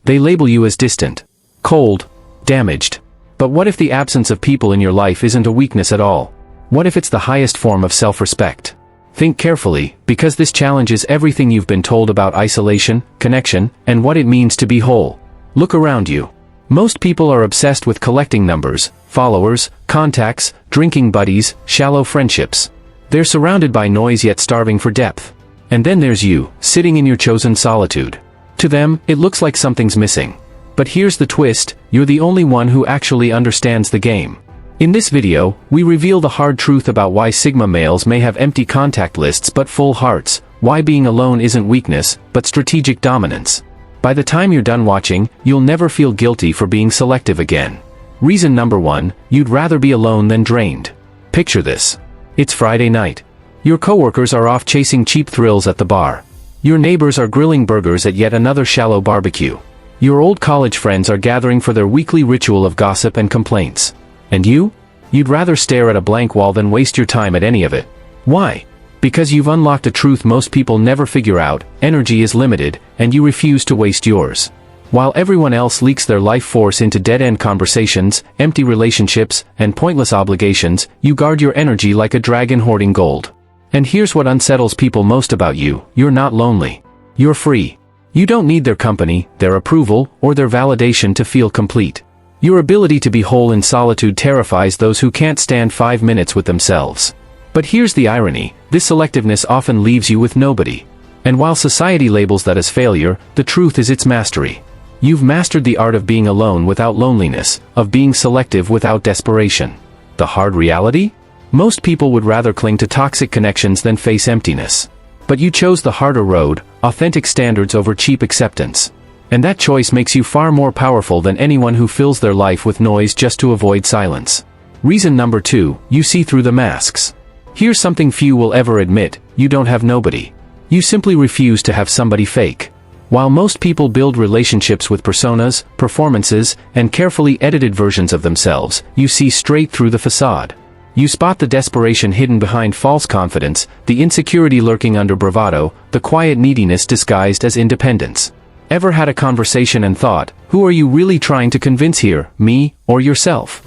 They label you as distant, cold, damaged. But what if the absence of people in your life isn't a weakness at all? What if it's the highest form of self-respect? Think carefully, because this challenges everything you've been told about isolation, connection, and what it means to be whole. Look around you. Most people are obsessed with collecting numbers, followers, contacts, drinking buddies, shallow friendships. They're surrounded by noise yet starving for depth. And then there's you, sitting in your chosen solitude. To them, it looks like something's missing. But here's the twist, you're the only one who actually understands the game. In this video, we reveal the hard truth about why Sigma males may have empty contact lists but full hearts, why being alone isn't weakness, but strategic dominance. By the time you're done watching, you'll never feel guilty for being selective again. Reason number 1, you'd rather be alone than drained. Picture this. It's Friday night. Your coworkers are off chasing cheap thrills at the bar. Your neighbors are grilling burgers at yet another shallow barbecue. Your old college friends are gathering for their weekly ritual of gossip and complaints. And you? You'd rather stare at a blank wall than waste your time at any of it. Why? Because you've unlocked a truth most people never figure out: energy is limited, and you refuse to waste yours. While everyone else leaks their life force into dead-end conversations, empty relationships, and pointless obligations, you guard your energy like a dragon hoarding gold. And here's what unsettles people most about you: you're not lonely. You're free. You don't need their company, their approval, or their validation to feel complete. Your ability to be whole in solitude terrifies those who can't stand 5 minutes with themselves. But here's the irony: this selectiveness often leaves you with nobody. And while society labels that as failure, the truth is its mastery. You've mastered the art of being alone without loneliness, of being selective without desperation. The hard reality? Most people would rather cling to toxic connections than face emptiness. But you chose the harder road, authentic standards over cheap acceptance. And that choice makes you far more powerful than anyone who fills their life with noise just to avoid silence. Reason number 2, you see through the masks. Here's something few will ever admit: you don't have nobody. You simply refuse to have somebody fake. While most people build relationships with personas, performances, and carefully edited versions of themselves, you see straight through the facade. You spot the desperation hidden behind false confidence, the insecurity lurking under bravado, the quiet neediness disguised as independence. Ever had a conversation and thought, who are you really trying to convince here, me, or yourself?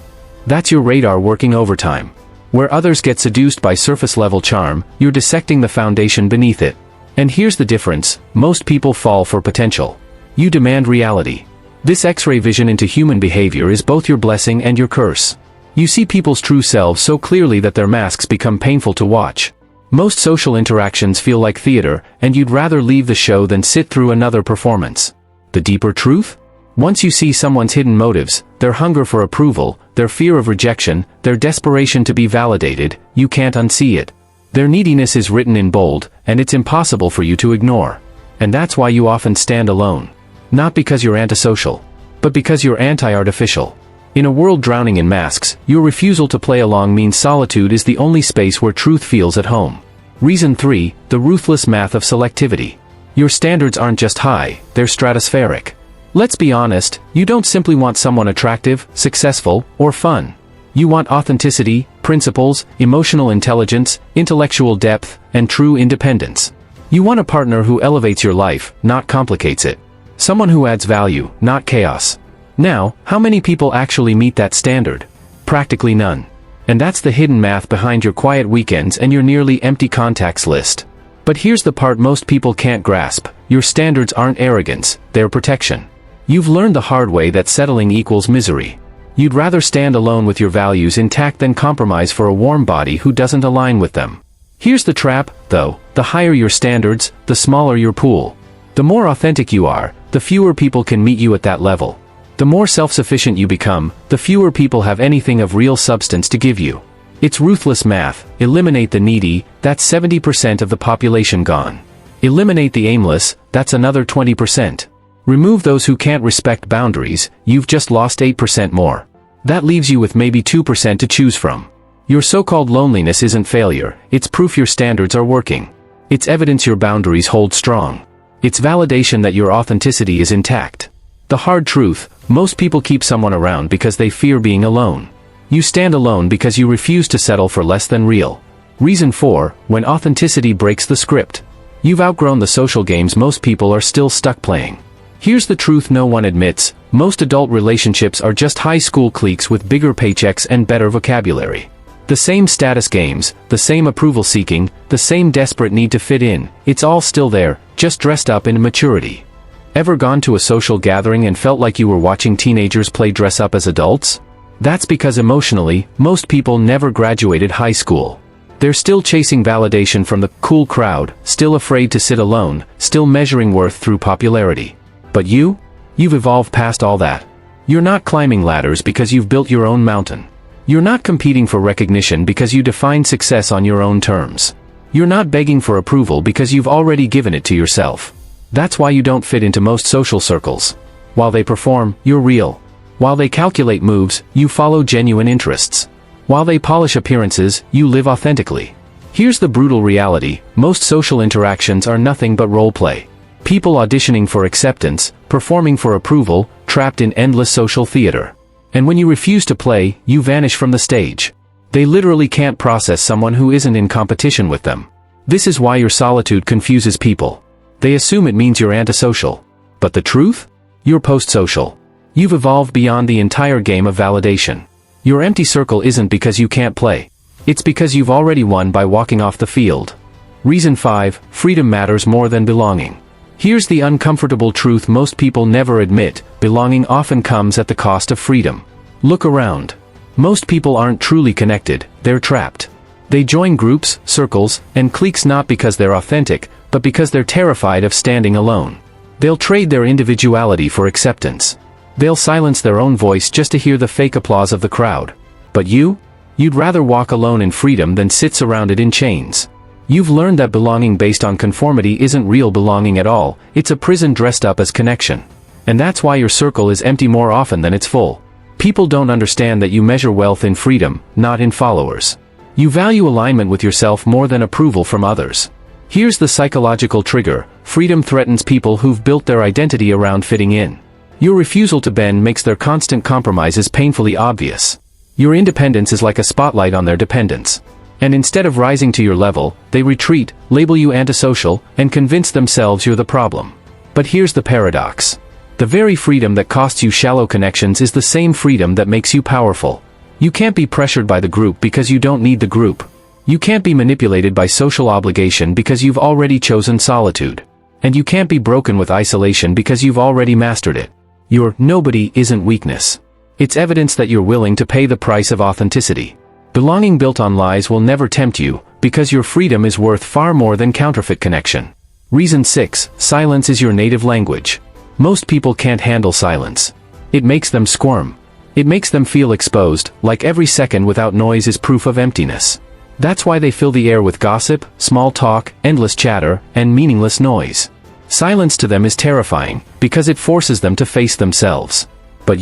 That's your radar working overtime. Where others get seduced by surface-level charm, you're dissecting the foundation beneath it. And here's the difference: most people fall for potential. You demand reality. This X-ray vision into human behavior is both your blessing and your curse. You see people's true selves so clearly that their masks become painful to watch. Most social interactions feel like theater, and you'd rather leave the show than sit through another performance. The deeper truth? Once you see someone's hidden motives, their hunger for approval, their fear of rejection, their desperation to be validated, you can't unsee it. Their neediness is written in bold, and it's impossible for you to ignore. And that's why you often stand alone. Not because you're antisocial, but because you're anti-artificial. In a world drowning in masks, your refusal to play along means solitude is the only space where truth feels at home. Reason 3, the ruthless math of selectivity. Your standards aren't just high, they're stratospheric. Let's be honest, you don't simply want someone attractive, successful, or fun. You want authenticity, principles, emotional intelligence, intellectual depth, and true independence. You want a partner who elevates your life, not complicates it. Someone who adds value, not chaos. Now, how many people actually meet that standard? Practically none. And that's the hidden math behind your quiet weekends and your nearly empty contacts list. But here's the part most people can't grasp: your standards aren't arrogance, they're protection. You've learned the hard way that settling equals misery. You'd rather stand alone with your values intact than compromise for a warm body who doesn't align with them. Here's the trap, though: the higher your standards, the smaller your pool. The more authentic you are, the fewer people can meet you at that level. The more self-sufficient you become, the fewer people have anything of real substance to give you. It's ruthless math: eliminate the needy, that's 70% of the population gone. Eliminate the aimless, that's another 20%. Remove those who can't respect boundaries, you've just lost 8% more. That leaves you with maybe 2% to choose from. Your so-called loneliness isn't failure, it's proof your standards are working. It's evidence your boundaries hold strong. It's validation that your authenticity is intact. The hard truth: most people keep someone around because they fear being alone. You stand alone because you refuse to settle for less than real. Reason 4, when authenticity breaks the script. You've outgrown the social games most people are still stuck playing. Here's the truth no one admits: most adult relationships are just high school cliques with bigger paychecks and better vocabulary. The same status games, the same approval seeking, the same desperate need to fit in, it's all still there, just dressed up in maturity. Ever gone to a social gathering and felt like you were watching teenagers play dress up as adults? That's because emotionally, most people never graduated high school. They're still chasing validation from the cool crowd, still afraid to sit alone, still measuring worth through popularity. But you've evolved past all that. You're not climbing ladders because you've built your own mountain. You're not competing for recognition because you define success on your own terms. You're not begging for approval because you've already given it to yourself. That's why you don't fit into most social circles. While they perform, you're real. While they calculate moves, you follow genuine interests. While they polish appearances, you live authentically. Here's the brutal reality: most social interactions are nothing but role play. People auditioning for acceptance, performing for approval, trapped in endless social theater. And when you refuse to play, you vanish from the stage. They literally can't process someone who isn't in competition with them. This is why your solitude confuses people. They assume it means you're antisocial. But the truth? You're post-social. You've evolved beyond the entire game of validation. Your empty circle isn't because you can't play. It's because you've already won by walking off the field. Reason 5: freedom matters more than belonging. Here's the uncomfortable truth most people never admit: belonging often comes at the cost of freedom. Look around. Most people aren't truly connected, they're trapped. They join groups, circles, and cliques not because they're authentic, but because they're terrified of standing alone. They'll trade their individuality for acceptance. They'll silence their own voice just to hear the fake applause of the crowd. But you'd rather walk alone in freedom than sit surrounded in chains. You've learned that belonging based on conformity isn't real belonging at all, it's a prison dressed up as connection. And that's why your circle is empty more often than it's full. People don't understand that you measure wealth in freedom, not in followers. You value alignment with yourself more than approval from others. Here's the psychological trigger: freedom threatens people who've built their identity around fitting in. Your refusal to bend makes their constant compromises painfully obvious. Your independence is like a spotlight on their dependence. And instead of rising to your level, they retreat, label you antisocial, and convince themselves you're the problem. But here's the paradox. The very freedom that costs you shallow connections is the same freedom that makes you powerful. You can't be pressured by the group because you don't need the group. You can't be manipulated by social obligation because you've already chosen solitude. And you can't be broken with isolation because you've already mastered it. Your nobody isn't weakness. It's evidence that you're willing to pay the price of authenticity. Belonging built on lies will never tempt you, because your freedom is worth far more than counterfeit connection. Reason 6: silence is your native language. Most people can't handle silence. It makes them squirm. It makes them feel exposed, like every second without noise is proof of emptiness. That's why they fill the air with gossip, small talk, endless chatter, and meaningless noise. Silence to them is terrifying, because it forces them to face themselves. But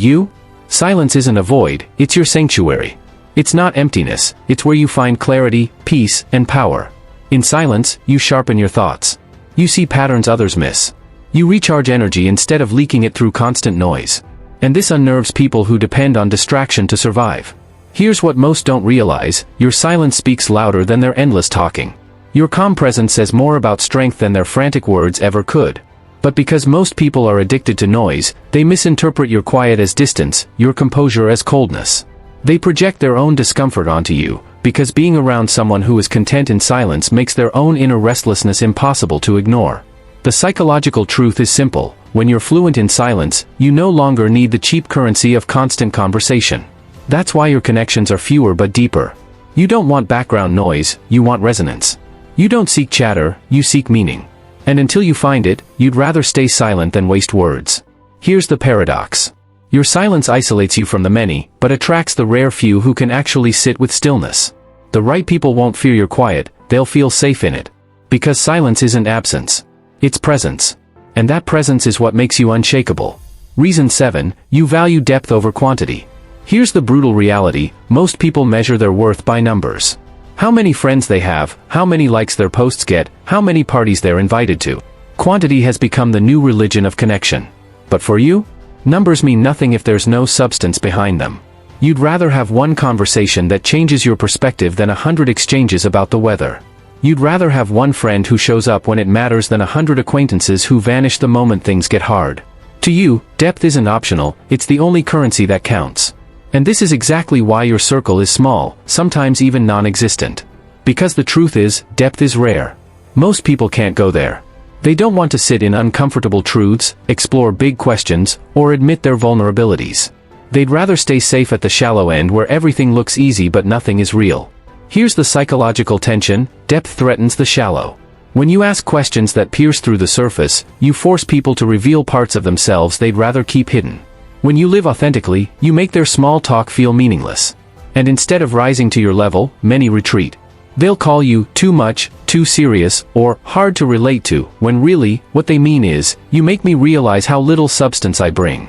silence isn't a void, it's your sanctuary. It's not emptiness, it's where you find clarity, peace, and power. In silence, you sharpen your thoughts. You see patterns others miss. You recharge energy instead of leaking it through constant noise. And this unnerves people who depend on distraction to survive. Here's what most don't realize: your silence speaks louder than their endless talking. Your calm presence says more about strength than their frantic words ever could. But because most people are addicted to noise, they misinterpret your quiet as distance, your composure as coldness. They project their own discomfort onto you, because being around someone who is content in silence makes their own inner restlessness impossible to ignore. The psychological truth is simple: when you're fluent in silence, you no longer need the cheap currency of constant conversation. That's why your connections are fewer but deeper. You don't want background noise, you want resonance. You don't seek chatter, you seek meaning. And until you find it, you'd rather stay silent than waste words. Here's the paradox. Your silence isolates you from the many, but attracts the rare few who can actually sit with stillness. The right people won't fear your quiet, they'll feel safe in it. Because silence isn't absence. It's presence. And that presence is what makes you unshakable. Reason 7: you value depth over quantity. Here's the brutal reality: most people measure their worth by numbers. How many friends they have, how many likes their posts get, how many parties they're invited to. Quantity has become the new religion of connection. But for you, numbers mean nothing if there's no substance behind them. You'd rather have one conversation that changes your perspective than 100 exchanges about the weather. You'd rather have one friend who shows up when it matters than 100 acquaintances who vanish the moment things get hard. To you, depth isn't optional, it's the only currency that counts. And this is exactly why your circle is small, sometimes even non-existent. Because the truth is, depth is rare. Most people can't go there. They don't want to sit in uncomfortable truths, explore big questions, or admit their vulnerabilities. They'd rather stay safe at the shallow end where everything looks easy but nothing is real. Here's the psychological tension: depth threatens the shallow. When you ask questions that pierce through the surface, you force people to reveal parts of themselves they'd rather keep hidden. When you live authentically, you make their small talk feel meaningless. And instead of rising to your level, many retreat. They'll call you too much, too serious, or hard to relate to, when really, what they mean is, you make me realize how little substance I bring.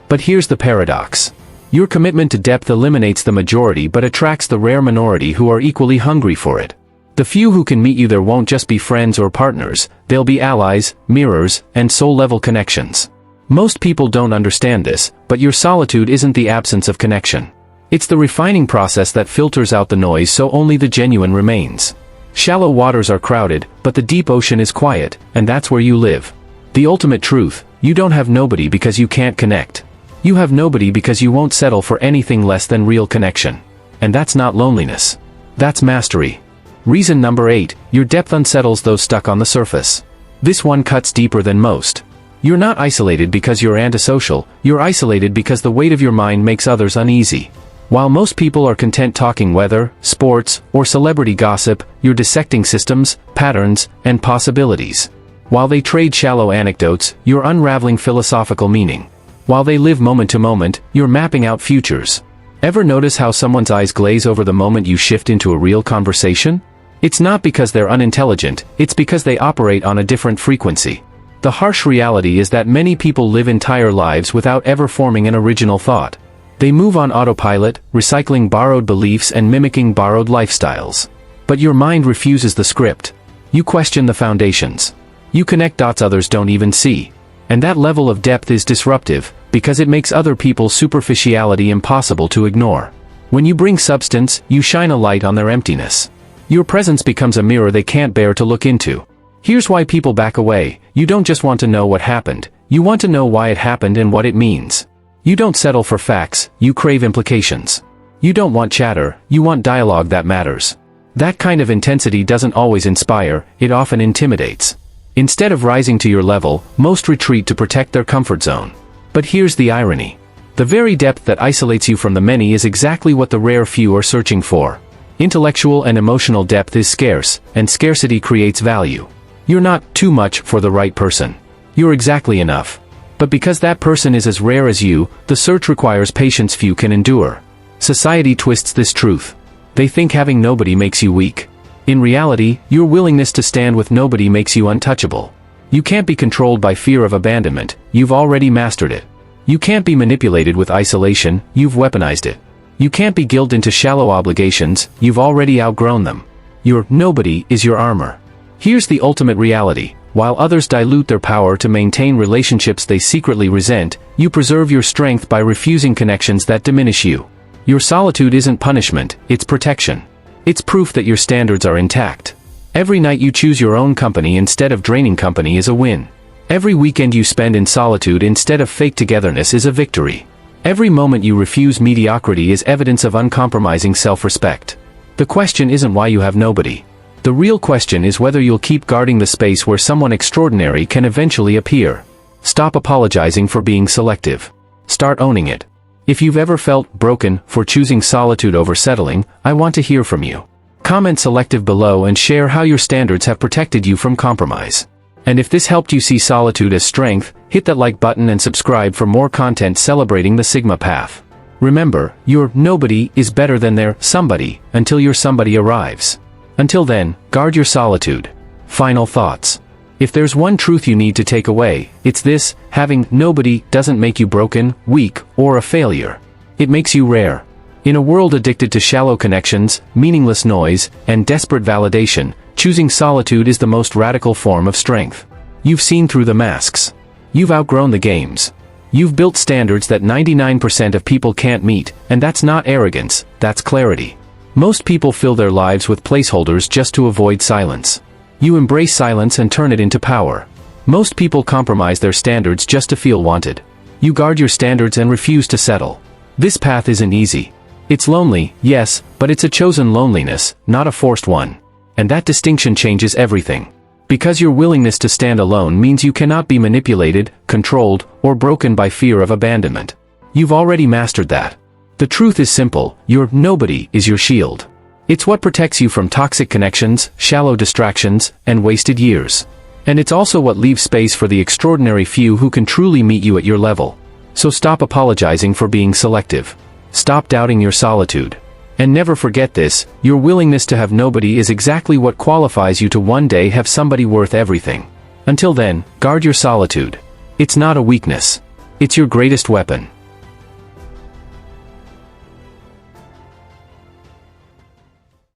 But here's the paradox. Your commitment to depth eliminates the majority but attracts the rare minority who are equally hungry for it. The few who can meet you there won't just be friends or partners, they'll be allies, mirrors, and soul-level connections. Most people don't understand this, but your solitude isn't the absence of connection. It's the refining process that filters out the noise so only the genuine remains. Shallow waters are crowded, but the deep ocean is quiet, and that's where you live. The ultimate truth: you don't have nobody because you can't connect. You have nobody because you won't settle for anything less than real connection. And that's not loneliness. That's mastery. Reason number 8, your depth unsettles those stuck on the surface. This one cuts deeper than most. You're not isolated because you're antisocial, you're isolated because the weight of your mind makes others uneasy. While most people are content talking weather, sports, or celebrity gossip, you're dissecting systems, patterns, and possibilities. While they trade shallow anecdotes, you're unraveling philosophical meaning. While they live moment to moment, you're mapping out futures. Ever notice how someone's eyes glaze over the moment you shift into a real conversation? It's not because they're unintelligent, it's because they operate on a different frequency. The harsh reality is that many people live entire lives without ever forming an original thought. They move on autopilot, recycling borrowed beliefs and mimicking borrowed lifestyles. But your mind refuses the script. You question the foundations. You connect dots others don't even see. And that level of depth is disruptive, because it makes other people's superficiality impossible to ignore. When you bring substance, you shine a light on their emptiness. Your presence becomes a mirror they can't bear to look into. Here's why people back away: you don't just want to know what happened, you want to know why it happened and what it means. You don't settle for facts, you crave implications. You don't want chatter, you want dialogue that matters. That kind of intensity doesn't always inspire, it often intimidates. Instead of rising to your level, most retreat to protect their comfort zone. But here's the irony. The very depth that isolates you from the many is exactly what the rare few are searching for. Intellectual and emotional depth is scarce, and scarcity creates value. You're not too much for the right person. You're exactly enough. But because that person is as rare as you, the search requires patience few can endure. Society twists this truth. They think having nobody makes you weak. In reality, your willingness to stand with nobody makes you untouchable. You can't be controlled by fear of abandonment, you've already mastered it. You can't be manipulated with isolation, you've weaponized it. You can't be guilted into shallow obligations, you've already outgrown them. Your nobody is your armor. Here's the ultimate reality: while others dilute their power to maintain relationships they secretly resent, you preserve your strength by refusing connections that diminish you. Your solitude isn't punishment, it's protection. It's proof that your standards are intact. Every night you choose your own company instead of draining company is a win. Every weekend you spend in solitude instead of fake togetherness is a victory. Every moment you refuse mediocrity is evidence of uncompromising self-respect. The question isn't why you have nobody. The real question is whether you'll keep guarding the space where someone extraordinary can eventually appear. Stop apologizing for being selective. Start owning it. If you've ever felt broken for choosing solitude over settling, I want to hear from you. Comment selective below and share how your standards have protected you from compromise. And if this helped you see solitude as strength, hit that like button and subscribe for more content celebrating the Sigma path. Remember, your nobody is better than their somebody until your somebody arrives. Until then, guard your solitude. Final thoughts. If there's one truth you need to take away, it's this: having nobody doesn't make you broken, weak, or a failure. It makes you rare. In a world addicted to shallow connections, meaningless noise, and desperate validation, choosing solitude is the most radical form of strength. You've seen through the masks. You've outgrown the games. You've built standards that 99% of people can't meet, and that's not arrogance, that's clarity. Most people fill their lives with placeholders just to avoid silence. You embrace silence and turn it into power. Most people compromise their standards just to feel wanted. You guard your standards and refuse to settle. This path isn't easy. It's lonely, yes, but it's a chosen loneliness, not a forced one. And that distinction changes everything. Because your willingness to stand alone means you cannot be manipulated, controlled, or broken by fear of abandonment. You've already mastered that. The truth is simple, your nobody is your shield. It's what protects you from toxic connections, shallow distractions, and wasted years. And it's also what leaves space for the extraordinary few who can truly meet you at your level. So stop apologizing for being selective. Stop doubting your solitude. And never forget this, your willingness to have nobody is exactly what qualifies you to one day have somebody worth everything. Until then, guard your solitude. It's not a weakness. It's your greatest weapon.